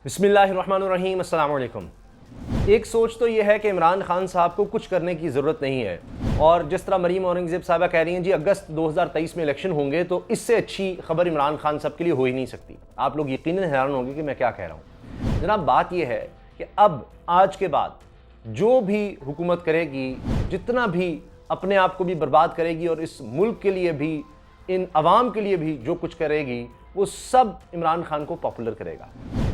बिस्मिल्लाहिर्रहमानिर्रहीम, अस्सलाम वालेकुम। एक सोच तो ये है कि इमरान खान साहब को कुछ करने की ज़रूरत नहीं है, और जिस तरह मरीम औरंगज़ेब साहबा कह रही हैं जी अगस्त 2023 में इलेक्शन होंगे, तो इससे अच्छी खबर इमरान खान साहब के लिए हो ही नहीं सकती। आप लोग यकीनन हैरान होंगे कि मैं क्या कह रहा हूँ। जनाब, बात यह है कि अब आज के बाद जो भी हुकूमत करेगी, जितना भी अपने आप को भी बर्बाद करेगी और इस मुल्क के लिए भी, इन अवाम के लिए भी जो कुछ करेगी, वो सब इमरान खान को पॉपुलर करेगा।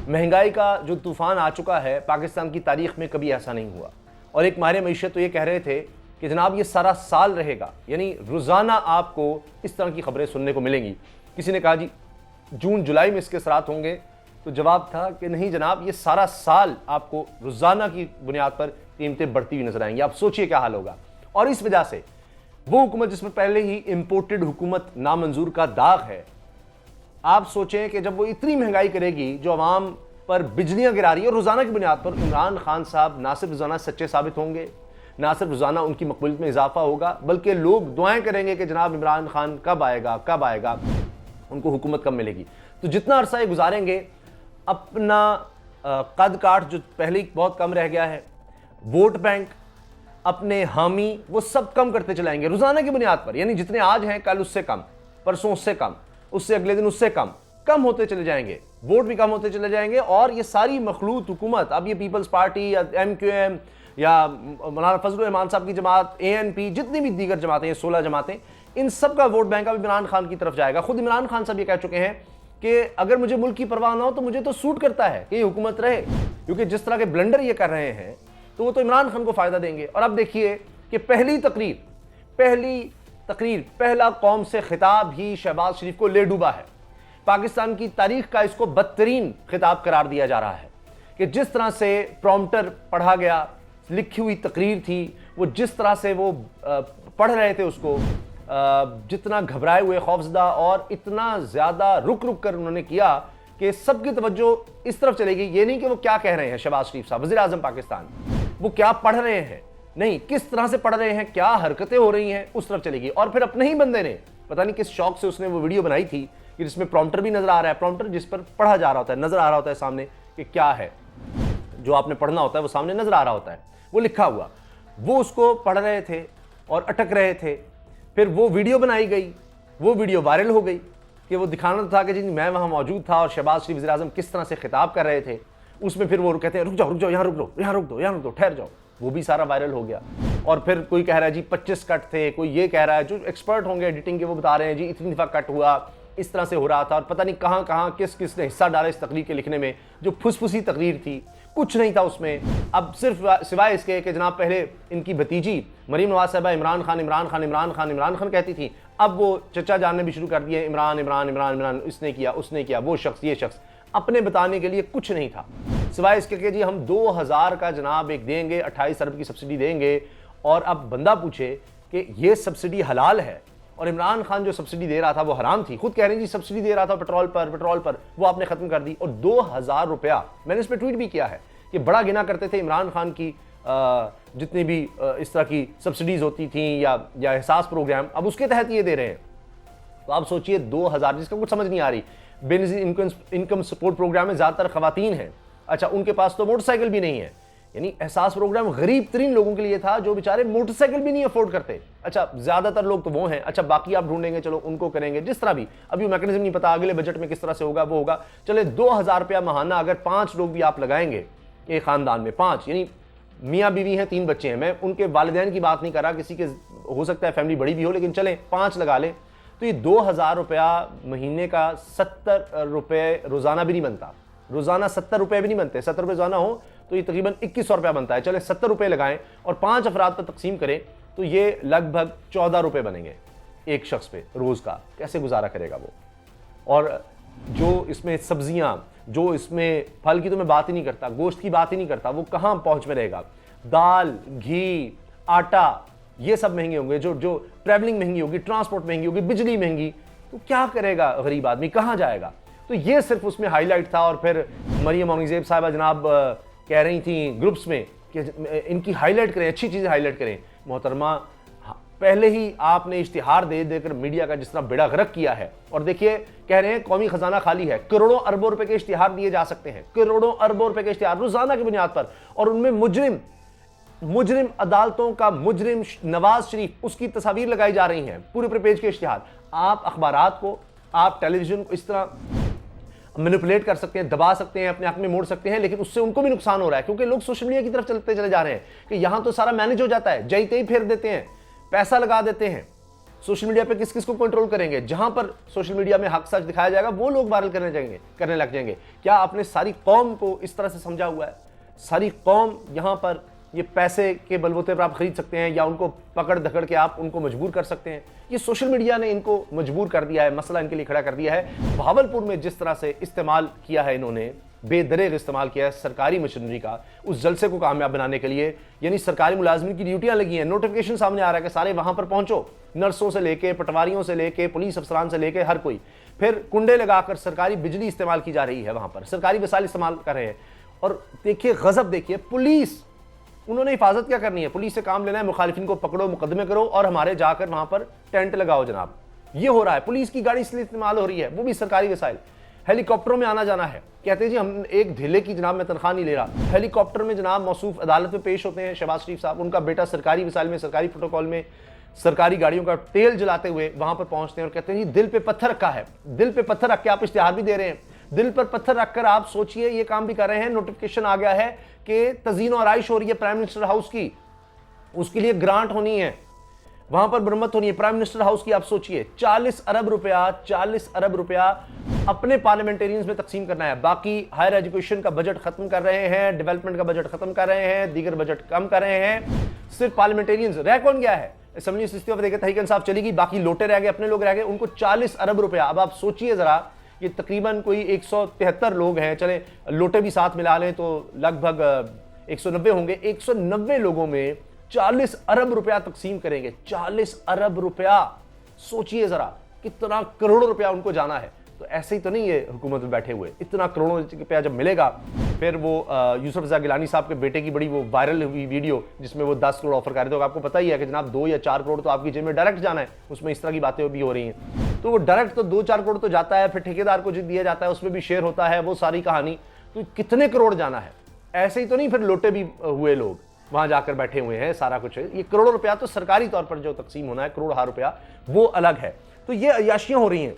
महंगाई का जो तूफ़ान आ चुका है, पाकिस्तान की तारीख़ में कभी ऐसा नहीं हुआ। और एक माहिर मईशत तो ये कह रहे थे कि जनाब ये सारा साल रहेगा, यानी रोज़ाना आपको इस तरह की खबरें सुनने को मिलेंगी। किसी ने कहा जी जून जुलाई में इसके असरात होंगे, तो जवाब था कि नहीं जनाब, ये सारा साल आपको रोज़ाना की बुनियाद पर कीमतें बढ़ती हुई नजर आएंगी। आप सोचिए क्या हाल होगा। और इस वजह से वो हुकूमत जिसमें पहले ही इम्पोर्टेड हुकूमत नामंजूर का दाग है, आप सोचें कि जब वो इतनी महंगाई करेगी, जो आवाम पर बिजलियां गिरा रही है, और रोज़ाना की बुनियाद पर इमरान खान साहब ना सिर्फ रोज़ाना सच्चे साबित होंगे, ना सिर्फ रोज़ाना उनकी मकबूलियत में इजाफा होगा, बल्कि लोग दुआएं करेंगे कि जनाब इमरान खान कब आएगा, उनको हुकूमत कब मिलेगी। तो जितना अरसा ये गुजारेंगे, अपना कद काठ जो पहले ही बहुत कम रह गया है, वोट बैंक, अपने हामी, वो सब कम करते चलाएंगे रोज़ाना की बुनियाद पर। यानी जितने आज हैं कल उससे कम, परसों उससे कम, उससे अगले दिन उससे कम होते चले जाएंगे, वोट भी कम होते चले जाएंगे। और ये सारी मखलूत हुकूमत, अब ये पीपल्स पार्टी या MQM या मौलाना फजलुर रहमान साहब की जमात, ANP, जितनी भी दीगर जमातें हैं, 16 जमातें, इन सब का वोट बैंक अब इमरान खान की तरफ जाएगा। खुद इमरान खान साहब ये कह चुके हैं कि अगर मुझे मुल्क की परवाह ना हो तो मुझे तो सूट करता है कि ये हुकूमत रहे, क्योंकि जिस तरह के ब्लंडर ये कर रहे हैं तो वो तो इमरान खान को फायदा देंगे। और अब देखिए कि पहली तकरीर पहला कौम से खिताब ही शहबाज शरीफ को ले डूबा है। पाकिस्तान की तारीख का इसको बदतरीन खिताब करार दिया जा रहा है कि जिस तरह से प्रॉम्प्टर पढ़ा गया, लिखी हुई तकरीर थी, वो जिस तरह से वो पढ़ रहे थे उसको, जितना घबराए हुए, खौफजदा, और इतना ज़्यादा रुक कर उन्होंने किया कि सबकी तवज्जो इस तरफ चली गई। ये नहीं कि वो क्या कह रहे हैं शहबाज शरीफ साहब, वज़ीर आज़म पाकिस्तान, वो क्या पढ़ रहे हैं, नहीं किस तरह से पढ़ रहे हैं, क्या हरकतें हो रही हैं, उस तरफ चलेगी। और फिर अपने ही बंदे ने पता नहीं किस शौक से उसने वो वीडियो बनाई थी कि जिसमें प्रॉम्प्टर भी नजर आ रहा है, प्रॉम्प्टर जिस पर पढ़ा जा रहा होता है, नजर आ रहा होता है सामने कि क्या है जो आपने पढ़ना होता है, वो सामने नजर आ रहा होता है, वो लिखा हुआ, वो उसको पढ़ रहे थे और अटक रहे थे। फिर वो वीडियो बनाई गई, वो वीडियो वायरल हो गई कि वो दिखाना था कि जी मैं वहाँ मौजूद था और शहबाज शरीफ वज़ीर आज़म किस तरह से खिताब कर रहे थे। उसमें फिर वो कहते हैं रुक जाओ, यहाँ रुक दो, ठहर जाओ, वो भी सारा वायरल हो गया। और फिर कोई कह रहा है जी 25 कट थे, कोई ये कह रहा है, जो एक्सपर्ट होंगे एडिटिंग के वो बता रहे हैं जी इतनी दफ़ा कट हुआ, इस तरह से हो रहा था, और पता नहीं कहाँ किस ने हिस्सा डाला इस तकरीर के लिखने में, जो फुसफुसी तकरीर थी, कुछ नहीं था उसमें। अब सिर्फ सिवाय इसके कि जनाब पहले इनकी भतीजी मरीम नवाज साहबा इमरान खान कहती थी, अब वो चचा जानने भी शुरू कर दिए इमरान, इसने किया, उसने किया, वो शख्स, ये शख्स। अपने बताने के लिए कुछ नहीं था सिवाय इसके कि जी हम 2000 का जनाब एक देंगे, 28 अरब की सब्सिडी देंगे। और अब बंदा पूछे कि ये सब्सिडी हलाल है, और इमरान खान जो सब्सिडी दे रहा था वो हराम थी। खुद कह रहे हैं जी सब्सिडी दे रहा था पेट्रोल पर, वो आपने खत्म कर दी। और 2000 रुपया, मैंने इस पर ट्वीट भी किया है कि बड़ा गिना करते थे इमरान खान की जितनी भी इस तरह की सब्सिडीज होती थी या एहसास प्रोग्राम, अब उसके तहत ये दे रहे हैं। तो आप सोचिए 2000, जिसका कुछ समझ नहीं आ रही। बेनिफिट इनकम सपोर्ट प्रोग्राम में ज़्यादातर खवातीन हैं, अच्छा उनके पास तो मोटरसाइकिल भी नहीं है। यानी एहसास प्रोग्राम गरीब तरीन लोगों के लिए था जो बेचारे मोटरसाइकिल भी नहीं अफोर्ड करते। अच्छा ज़्यादातर लोग तो वो हैं, अच्छा बाकी आप ढूंढेंगे, चलो उनको करेंगे, जिस तरह भी। अभी मैकेनिज्म नहीं पता अगले बजट में किस तरह से होगा, वो होगा। चले 2000 रुपया महाना, अगर 5 लोग भी आप लगाएंगे एक ख़ानदान में, 5 यानी मियाँ बीवी हैं, 3 बच्चे हैं, मैं उनके वालिदैन की बात नहीं कर रहा, किसी के हो सकता है फैमिली बड़ी भी हो, लेकिन चलें 5 लगा लें, तो ये 2000 रुपया महीने का 70 रुपये रोज़ाना भी नहीं बनता। रोज़ाना 70 रुपये भी नहीं बनते। 70 रुपये रोज़ाना हो तो ये तकरीबन 2100 रुपया बनता है। चले 70 रुपये लगाएं और 5 अफराद पर तकसीम करें तो ये लगभग 14 रुपये बनेंगे एक शख्स पे रोज़ का। कैसे गुजारा करेगा वो? और जो इसमें सब्जियां, जो इसमें फल की तो मैं बात ही नहीं करता, गोश्त की बात ही नहीं करता, वो कहाँ पहुँच में रहेगा? दाल, घी, आटा, ये सब महंगे होंगे, जो ट्रैवलिंग महंगी होगी, ट्रांसपोर्ट महंगी होगी, बिजली महंगी, तो क्या करेगा गरीब आदमी, कहाँ जाएगा? तो ये सिर्फ उसमें हाईलाइट था। और फिर मरीम औरंगज़ेब साहिबा जनाब कह रही थी ग्रुप्स में कि इनकी हाईलाइट करें, अच्छी चीज़ें हाईलाइट करें। मोहतरमा पहले ही आपने इश्तिहार दे देकर मीडिया का जिस तरह बेड़ा गर्क किया है। और देखिए, कह रहे हैं कौमी खजाना खाली है, करोड़ों अरबों रुपए के इश्तिहार दिए जा सकते हैं, करोड़ों अरबों रुपए के इश्तिहार रोजाना की बुनियाद पर, और उनमें मुजरिम अदालतों का मुजरिम नवाज शरीफ, उसकी तस्वीर लगाई जा रही हैं, पूरे पेज के इश्तिहार। आप अखबारात को, आप टेलीविजन को इस तरह मैनिपुलेट कर सकते हैं, दबा सकते हैं, अपने हक में मोड़ सकते हैं, लेकिन उससे उनको भी नुकसान हो रहा है, क्योंकि लोग सोशल मीडिया की तरफ चलते चले जा रहे हैं कि यहां तो सारा मैनेज हो जाता है, जई तई फेर देते हैं, पैसा लगा देते हैं। सोशल मीडिया पे किस किस को कंट्रोल करेंगे? जहां पर सोशल मीडिया में हक सच दिखाया जाएगा वो लोग वायरल करने लग जाएंगे। क्या आपने सारी कौम को इस तरह से समझा हुआ है? सारी कौम यहां पर ये पैसे के बलबूते पर आप खरीद सकते हैं या उनको पकड़ धकड़ के आप उनको मजबूर कर सकते हैं। ये सोशल मीडिया ने इनको मजबूर कर दिया है, मसला इनके लिए खड़ा कर दिया है। भावलपुर में जिस तरह से इस्तेमाल किया है इन्होंने, बेदरेग इस्तेमाल किया है सरकारी मशीनरी का उस जलसे को कामयाब बनाने के लिए, यानी सरकारी मुलाजमिन की ड्यूटियां लगी हैं, नोटिफिकेशन सामने आ रहा है कि सारे वहां पर पहुंचो, नर्सों से लेके, पटवारियों से लेके, पुलिस अफसरान से लेके हर कोई। फिर कुंडे लगाकर सरकारी बिजली इस्तेमाल की जा रही है, वहां पर सरकारी वसाइल इस्तेमाल कर रहे हैं। और देखिए गजब, देखिए पुलिस, उन्होंने हिफाजत क्या करनी है? पुलिस से काम लेना है, मुखालिफिन को पकड़ो, मुकदमे करो और हमारे जाकर वहां पर टेंट लगाओ जनाब। ये हो रहा है। पुलिस की गाड़ी इसलिए इस्तेमाल हो रही है, वो भी सरकारी वसाइल। हेलीकॉप्टरों में आना जाना है, कहते हैं जी हम एक ढीले की जनाब मैं तनख्वाह नहीं ले रहा। हेलीकॉप्टर में जनाब मौसूफ अदालत में पेश होते हैं शहबाज शरीफ साहब, उनका बेटा सरकारी वसाइल में, सरकारी प्रोटोकॉल में, सरकारी गाड़ियों का तेल जलाते हुए वहां पर पहुंचते हैं और कहते हैं जी दिल पे पत्थर रखा है। दिल पे पत्थर रख के आप इश्तिहार भी दे रहे हैं, दिल पर पत्थर रखकर आप सोचिए ये काम भी कर रहे हैं। नोटिफिकेशन आ गया है कि तज़ीन और आराइश हो रही है प्राइम मिनिस्टर हाउस की, उसके लिए ग्रांट होनी है, वहां पर मरम्मत होनी है प्राइम मिनिस्टर हाउस की। आप सोचिए 40 अरब रुपया अपने पार्लियामेंटेरियंस में तकसीम करना है। बाकी हायर एजुकेशन का बजट खत्म कर रहे हैं, डेवलपमेंट का बजट खत्म कर रहे हैं, दीगर बजट कम कर रहे हैं। सिर्फ पार्लियामेंटेरियंस रह कौन गया है? असेंबली से इस्तीफा देकर तहरीक इंसाफ चली गई, बाकी लोटे रह गए, अपने लोग रह गए, उनको 40 अरब रुपया। अब आप सोचिए जरा, ये तकरीबन कोई 173 लोग हैं, चले लोटे भी साथ मिला लें तो लगभग 190 होंगे। 190 लोगों में 40 अरब रुपया तकसीम करेंगे। 40 अरब रुपया, सोचिए जरा कितना करोड़ों रुपया उनको जाना है। तो ऐसे ही तो नहीं ये हुकूमत में बैठे हुए, इतना करोड़ों रुपया जब मिलेगा। फिर वो यूसुफ रज़ा गिलानी साहब के बेटे की बड़ी वो वायरल हुई वीडियो जिसमें वो 10 करोड़ ऑफर कर रहे थे। तो आपको पता ही है कि जनाब 2 या 4 करोड़ तो आपकी जेब में डायरेक्ट जाना है, उसमें इस तरह की बातें भी हो रही हैं। तो वो डायरेक्ट तो 2-4 करोड़ तो जाता है, फिर ठेकेदार को जो दिया जाता है उसमें भी शेयर होता है, वो सारी कहानी। तो कितने करोड़ जाना है? ऐसे ही तो नहीं फिर लोटे भी हुए लोग वहां जाकर बैठे हुए हैं, सारा कुछ है। ये करोड़ों रुपया तो सरकारी तौर पर जो तकसीम होना है, करोड़ रुपया, वो अलग है। तो ये अयाशियां हो रही हैं।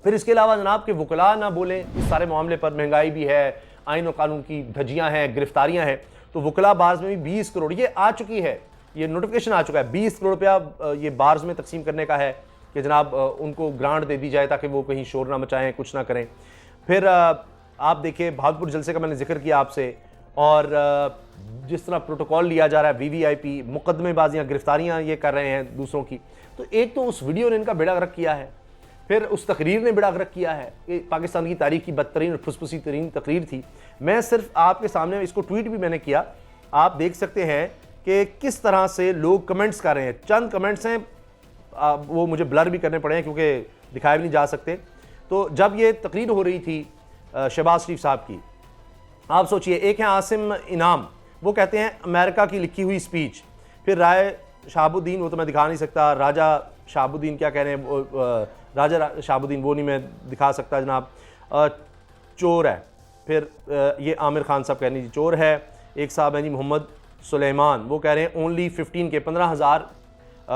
फिर इसके अलावा जनाब के वकला ना बोलें इस सारे मामले पर, महंगाई भी है, आइन और कानून की धज्जियां हैं, गिरफ्तारियां हैं। तो वकला बार्स में भी 20 करोड़ ये आ चुकी है, ये नोटिफिकेशन आ चुका है। 20 करोड़ रुपया ये बार्स में तकसीम करने का है कि जनाब उनको ग्रांट दे दी जाए ताकि वो कहीं शोर ना मचाएं, कुछ ना करें। फिर आप देखिए भावलपुर जलसे का मैंने जिक्र किया आपसे, और जिस तरह प्रोटोकॉल लिया जा रहा है, वीवीआईपी मुकदमेबाजियां, गिरफ्तारियां ये कर रहे हैं दूसरों की। तो एक तो उस वीडियो ने इनका बेड़ा गर्क किया है, फिर उस तकरीर ने बेड़ा गर्क किया है कि पाकिस्तान की तारीख की बदतरीन और फुसफुसी तरीन तकरीर थी। मैं सिर्फ आपके सामने इसको ट्वीट भी मैंने किया, आप देख सकते हैं कि किस तरह से लोग कमेंट्स कर रहे हैं। चंद कमेंट्स हैं, वो मुझे ब्लर भी करने पड़े हैं क्योंकि दिखाए भी नहीं जा सकते। तो जब ये तकरीर हो रही थी शहबाज शरीफ साहब की, आप सोचिए, एक है आसिम इनाम, वो कहते हैं अमेरिका की लिखी हुई स्पीच। फिर राय शहाबुद्दीन, वो तो मैं दिखा नहीं सकता, राजा शहाबुद्दीन क्या कह रहे हैं, राजा शहाबुद्दीन वो नहीं मैं दिखा सकता जनाब, चोर है। फिर ये आमिर खान साहब कह रहे हैं जी चोर है। एक साहब हैं जी मोहम्मद सुलेमान, वो कह रहे हैं ओनली 15 के 15,000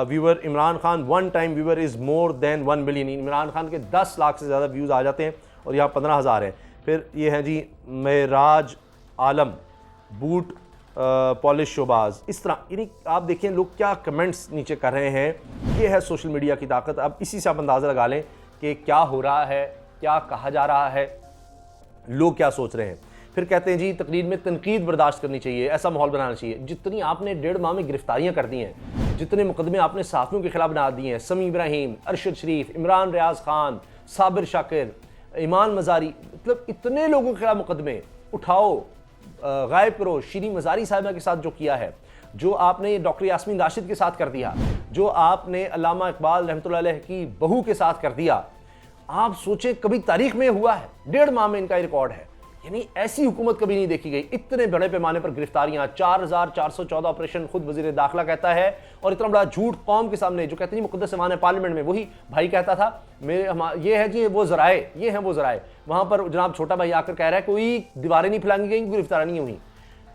viewer. Imran Khan one time viewer is more than 1 million. Imran Khan के 10 लाख से ज़्यादा व्यूज़ आ जाते हैं और यहाँ 15,000 है। फिर ये हैं जी मेराज आलम, बूट पॉलिश शोबाज, इस तरह। यानी आप देखें लोग क्या कमेंट्स नीचे कर रहे हैं। ये है सोशल मीडिया की ताकत। अब इसी से आप अंदाज़ा लगा लें कि क्या हो रहा है, क्या कहा जा रहा है, लोग क्या सोच रहे हैं। फिर कहते हैं जी तकरीर में तनकीद बर्दाश्त करनी चाहिए, ऐसा माहौल बनाना चाहिए। जितनी आपने 1.5 माह में गिरफ्तारियां कर दी हैं, जितने मुकदमे आपने सहाफ़ियों के खिलाफ बना दिए हैं, समी इब्राहिम, अरशद शरीफ, इमरान रियाज खान, साबिर शाकिर, ईमान मज़ारी, मतलब इतने लोगों के खिलाफ मुकदमे उठाओ, गायब करो। शीरी मज़ारी साहिबा के साथ जो किया है, जो आपने डॉक्टर यास्मीन राशिद के साथ कर दिया, जो आपने अल्लामा इकबाल रहमतुल्लाह अलैह की बहू के साथ कर दिया, आप सोचें कभी तारीख में हुआ है? 1.5 माह में इनका रिकॉर्ड है। यानी ऐसी हुकूमत कभी नहीं देखी गई। इतने बड़े पैमाने पर गिरफ्तारियां, 4414 ऑपरेशन, खुद वजीर दाखिला कहता है। और इतना बड़ा झूठ कौम के सामने, जो कहते हैं मुकद्दस ईमान है पार्लियामेंट में, वही भाई कहता था ये है जी वो जराए, ये है वो जराए। वहां पर जनाब छोटा भाई आकर कह रहा है कोई दीवारें नहीं फैलांगी गई, गिरफ्तार नहीं हुई।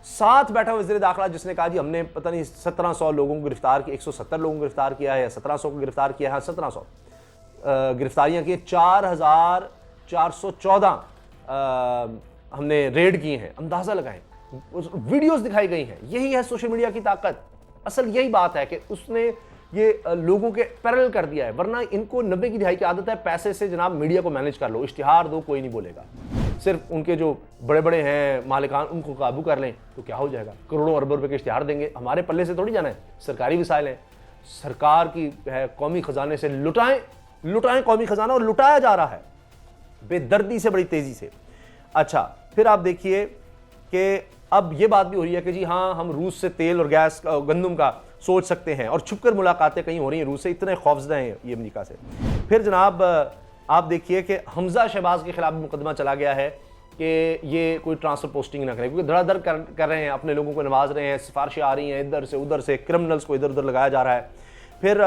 साथ बैठा वजीर दाखिला जिसने कहा जी हमने पता नहीं 1700 लोगों को गिरफ्तार किया, 170 लोगों को गिरफ्तार किया है या 1700 को गिरफ्तार किया है, 1700 गिरफ्तारियां की, 4414 हमने रेड किए हैं। अंदाजा लगाएं, वीडियोस दिखाई गई हैं। यही है सोशल मीडिया की ताकत। असल यही बात है कि उसने ये लोगों के पैरेलल कर दिया है। वरना इनको 90 की दिहाई की आदत है, पैसे से जनाब मीडिया को मैनेज कर लो, इश्तिहार दो, कोई नहीं बोलेगा। सिर्फ उनके जो बड़े बड़े हैं मालिकान, उनको काबू कर लें तो क्या हो जाएगा, करोड़ों अरबों रुपए के इश्तिहार देंगे। हमारे पल्ले से थोड़ी जाना है, सरकारी वसाइल हैं, सरकार की है, कौमी खजाने से लुटाएं कौमी खजाना, और लुटाया जा रहा है बेदर्दी से, बड़ी तेजी से। अच्छा, फिर आप देखिए कि अब ये बात भी हो रही है कि जी हाँ हम रूस से तेल और गैस गंदम का सोच सकते हैं, और छुपकर मुलाकातें कहीं हो रही हैं रूस से, इतने खौफजदा हैं ये अमेरिका से। फिर जनाब आप देखिए कि हमजा शहबाज के खिलाफ मुकदमा चला गया है कि ये कोई ट्रांसफर पोस्टिंग ना करें, क्योंकि धड़ाधड़ कर रहे हैं, अपने लोगों को नवाज रहे हैं, सिफारिशें आ रही हैं इधर से उधर से, क्रिमिनल्स को इधर उधर लगाया जा रहा है। फिर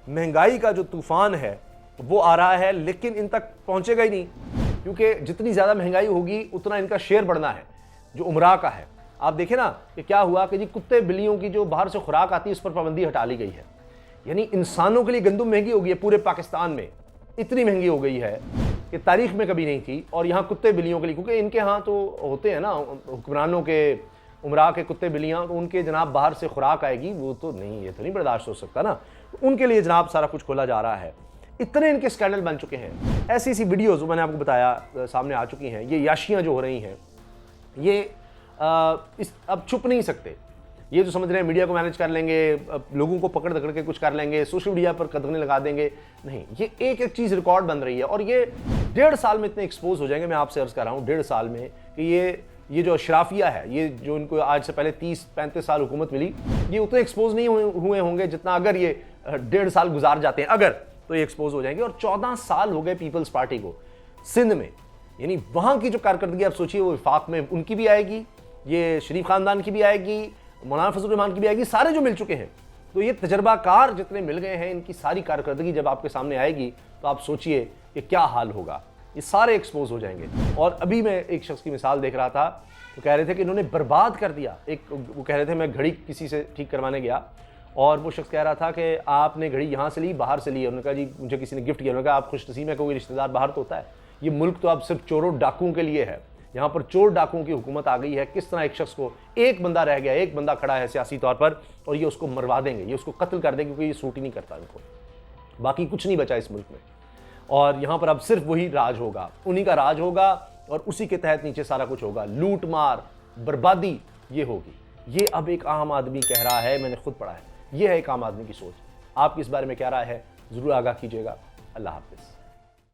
महंगाई का जो तूफान है वो आ रहा है, लेकिन इन तक पहुंचेगा ही नहीं, क्योंकि जितनी ज़्यादा महंगाई होगी उतना इनका शेयर बढ़ना है जो उमरा का है। आप देखें ना कि क्या हुआ कि जी कुत्ते बिल्लियों की जो बाहर से खुराक आती है उस पर पाबंदी हटा ली गई है। यानी इंसानों के लिए गंदम महंगी हो गई है, पूरे पाकिस्तान में इतनी महंगी हो गई है कि तारीख में कभी नहीं थी। और यहाँ कुत्ते बिल्लियों के लिए, क्योंकि इनके यहाँ तो होते हैं ना हुक्मरानों के उमरा के कुत्ते बिल्लियाँ, तो उनके जनाब बाहर से खुराक आएगी, वो तो नहीं, ये तो नहीं बर्दाश्त हो सकता ना, उनके लिए जनाब सारा कुछ खोला जा रहा है। इतने इनके स्कैंडल बन चुके हैं। ऐसी ऐसी वीडियोस मैंने आपको बताया सामने आ चुकी हैं। ये याशियाँ जो हो रही हैं ये अब छुप नहीं सकते। ये जो समझ रहे हैं मीडिया को मैनेज कर लेंगे, लोगों को पकड़ दकड़ के कुछ कर लेंगे, सोशल मीडिया पर कदगने लगा देंगे, नहीं, ये एक एक चीज़ रिकॉर्ड बन रही है। और ये 1.5 साल में इतने एक्सपोज हो जाएंगे, मैं आपसे अर्ज़ कर रहा हूँ 1.5 साल में, कि ये जो अशराफिया है, ये जो इनको आज से पहले 30-35 साल हुकूमत मिली, ये उतने एक्सपोज नहीं हुए होंगे जितना अगर ये 1.5 साल गुजार जाते हैं, अगर तो ये एक्सपोज हो जाएंगे। और 14 साल हो गए पीपल्स पार्टी को सिंध में, यानी वहाँ की जो कारकर्दगी आप सोचिए, वो वफाक में उनकी भी आएगी, ये शरीफ खानदान की भी आएगी, मौलाना फजल रहमान की भी आएगी, सारे जो मिल चुके हैं। तो ये तजर्बाकार जितने मिल गए हैं, इनकी सारी कारकर्दगी जब आपके सामने आएगी तो आप सोचिए कि क्या हाल होगा। ये सारे एक्सपोज हो जाएंगे। और अभी मैं एक शख्स की मिसाल देख रहा था, तो कह रहे थे कि इन्होंने बर्बाद कर दिया। वो कह रहे थे मैं घड़ी किसी से ठीक करवाने गया, और वो शख्स कह रहा था कि आपने घड़ी यहाँ से ली, बाहर से ली। उन्होंने कहा जी मुझे किसी ने गिफ्ट किया। उन्होंने कहा आप खुशनसीब है, कोई रिश्तेदार बाहर तो होता है। ये मुल्क तो अब सिर्फ चोरों डाकुओं के लिए है। यहाँ पर चोर डाकुओं की हुकूमत आ गई है। किस तरह एक शख्स को, एक बंदा रह गया, एक बंदा खड़ा है सियासी तौर पर, और ये उसको मरवा देंगे, ये उसको कत्ल कर देंगे, क्योंकि ये सूट ही नहीं करता इनको। बाकी कुछ नहीं बचा इस मुल्क में। और यहाँ पर अब सिर्फ वही राज होगा, उन्हीं का राज होगा, और उसी के तहत नीचे सारा कुछ होगा। लूट मार बर्बादी ये होगी। ये अब एक आम आदमी कह रहा है, मैंने खुद पढ़ा है। ये है एक आम आदमी की सोच। आपकी इस बारे में क्या राय है, ज़रूर आगाह कीजिएगा। अल्लाह हाफ़िज़।